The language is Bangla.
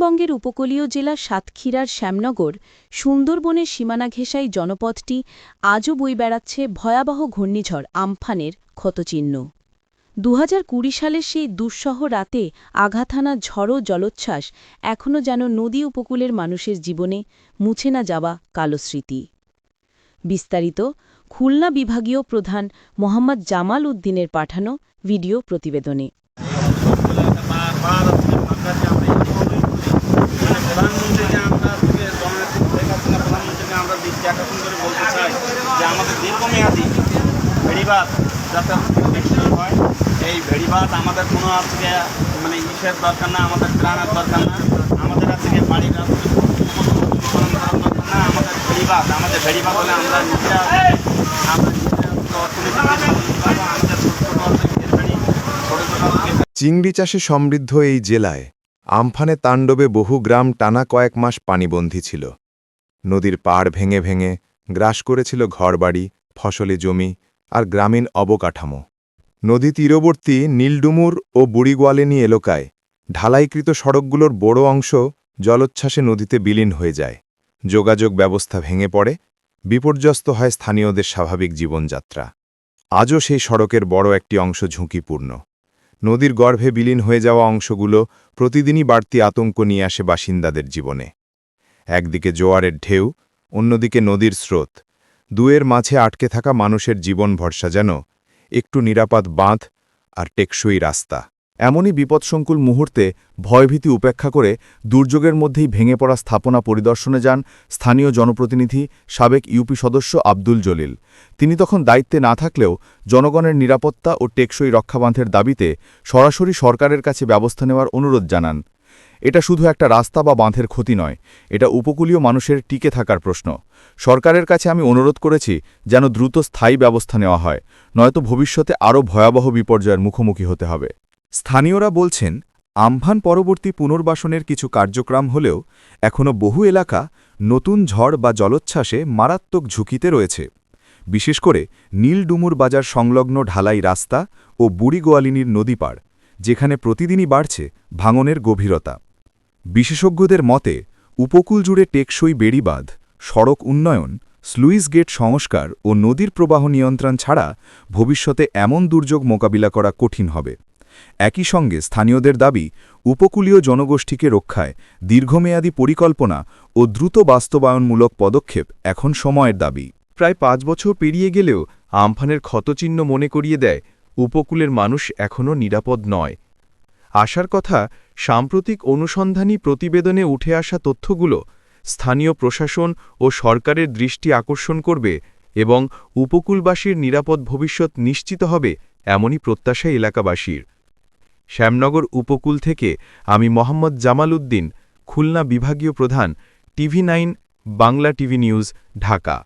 পশ্চিমবঙ্গের উপকূলীয় জেলা সাতক্ষীরার শ্যামনগর সুন্দরবনের সীমানা ঘেঁষাই জনপদটি আজও বয়ে বেড়াচ্ছে ভয়াবহ ঘূর্ণিঝড় আমফানের ক্ষতচিহ্ন। ২০২০ সালের সেই দুঃসহ রাতে আঘাত হানা ঝড়ো জলোচ্ছ্বাস এখনও যেন নদী উপকূলের মানুষের জীবনে মুছে না যাওয়া কালো স্মৃতি। বিস্তারিত খুলনা বিভাগীয় প্রধান মোহাম্মদ জামাল উদ্দিনের পাঠানো ভিডিও প্রতিবেদনে। প্রধানমন্ত্রীকে আমরা দৃষ্টি আকর্ষণ করে বলতে চাই যে আমাদের দীর্ঘমেয়াদী ভেড়িবাঁধ যাতে হয়, এই ভেড়িবাঁধ আমাদের কোনো আজকে ইসের দরকার না, আমাদের গ্রামের দরকার না, আমাদের আজকে বাড়ির দরকার না, আমাদের ভেড়িবাঁধ হলে আমরা নিজেরা চিংড়ি চাষে সমৃদ্ধ এই জেলায় আমফানে তাণ্ডবে বহু গ্রাম টানা কয়েক মাস পানিবন্দী ছিল। নদীর পাড় ভেঙে ভেঙে গ্রাস করেছিল ঘরবাড়ি, ফসলি জমি আর গ্রামীণ অবকাঠামো। নদী তীরবর্তী নীলডুমুর ও বুড়িগোয়ালিনী এলাকায় ঢালাইকৃত সড়কগুলোর বড় অংশ জলোচ্ছ্বাসে নদীতে বিলীন হয়ে যায়। যোগাযোগ ব্যবস্থা ভেঙে পড়ে, বিপর্যস্ত হয় স্থানীয়দের স্বাভাবিক জীবনযাত্রা। আজও সেই সড়কের বড় একটি অংশ ঝুঁকিপূর্ণ। নদীর গর্ভে বিলীন হয়ে যাওয়া অংশগুলো প্রতিদিনই বাড়তি আতঙ্ক নিয়ে আসে বাসিন্দাদের জীবনে। একদিকে জোয়ারের ঢেউ, অন্যদিকে নদীর স্রোত, দুয়ের মাঝে আটকে থাকা মানুষের জীবন ভরসা যেন একটু নিরাপদ বাঁধ আর টেকসই রাস্তা। এমনই বিপদসংকুল মুহূর্তে ভয়ভীতি উপেক্ষা করে দুর্যোগের মধ্যেই ভেঙে পড়া স্থাপনা পরিদর্শনে যান স্থানীয় জনপ্রতিনিধি সাবেক ইউপি সদস্য আব্দুল জলিল। তিনি তখন দায়িত্বে না থাকলেও জনগণের নিরাপত্তা ও টেকসই রক্ষাবাঁধের দাবিতে সরাসরি সরকারের কাছে ব্যবস্থা নেওয়ার অনুরোধ জানান। এটা শুধু একটা রাস্তা বা বাঁধের ক্ষতি নয়, এটা উপকূলীয় মানুষের টিকে থাকার প্রশ্ন। সরকারের কাছে আমি অনুরোধ করেছি যেন দ্রুত স্থায়ী ব্যবস্থা নেওয়া হয়, নয়তো ভবিষ্যতে আরও ভয়াবহ বিপর্যয়ের মুখোমুখি হতে হবে। স্থানীয়রা বলছেন, আমফান পরবর্তী পুনর্বাসনের কিছু কার্যক্রম হলেও এখনও বহু এলাকা নতুন ঝড় বা জলোচ্ছ্বাসে মারাত্মক ঝুঁকিতে রয়েছে। বিশেষ করে নীলডুমুর বাজার সংলগ্ন ঢালাই রাস্তা ও বুড়িগোয়ালিনীর নদীপাড়, যেখানে প্রতিদিনই বাড়ছে ভাঙনের গভীরতা। বিশেষজ্ঞদের মতে উপকূল জুড়ে টেকসই বেড়িবাঁধ, সড়ক উন্নয়ন, স্লুইস গেট সংস্কার ও নদীর প্রবাহ নিয়ন্ত্রণ ছাড়া ভবিষ্যতে এমন দুর্যোগ মোকাবিলা করা কঠিন হবে। একই সঙ্গে স্থানীয়দের দাবি, উপকূলীয় জনগোষ্ঠীকে রক্ষায় দীর্ঘমেয়াদী পরিকল্পনা ও দ্রুত বাস্তবায়নমূলক পদক্ষেপ এখন সময়ের দাবি। প্রায় ৫ বছর পেরিয়ে গেলেও আমফানের ক্ষতচিহ্ন মনে করিয়ে দেয় উপকূলের মানুষ এখনও নিরাপদ নয়। আশার কথা, সাম্প্রতিক অনুসন্ধানী প্রতিবেদনে উঠে আসা তথ্যগুলো স্থানীয় প্রশাসন ও সরকারের দৃষ্টি আকর্ষণ করবে এবং উপকূলবাসীর নিরাপদ ভবিষ্যৎ নিশ্চিত হবে এমনই প্রত্যাশা এলাকাবাসীর। শ্যামনগর উপকূল থেকে আমি মোহাম্মদ জামাল উদ্দিন, খুলনা বিভাগীয় প্রধান, TV9 Bangla TV news, Dhaka.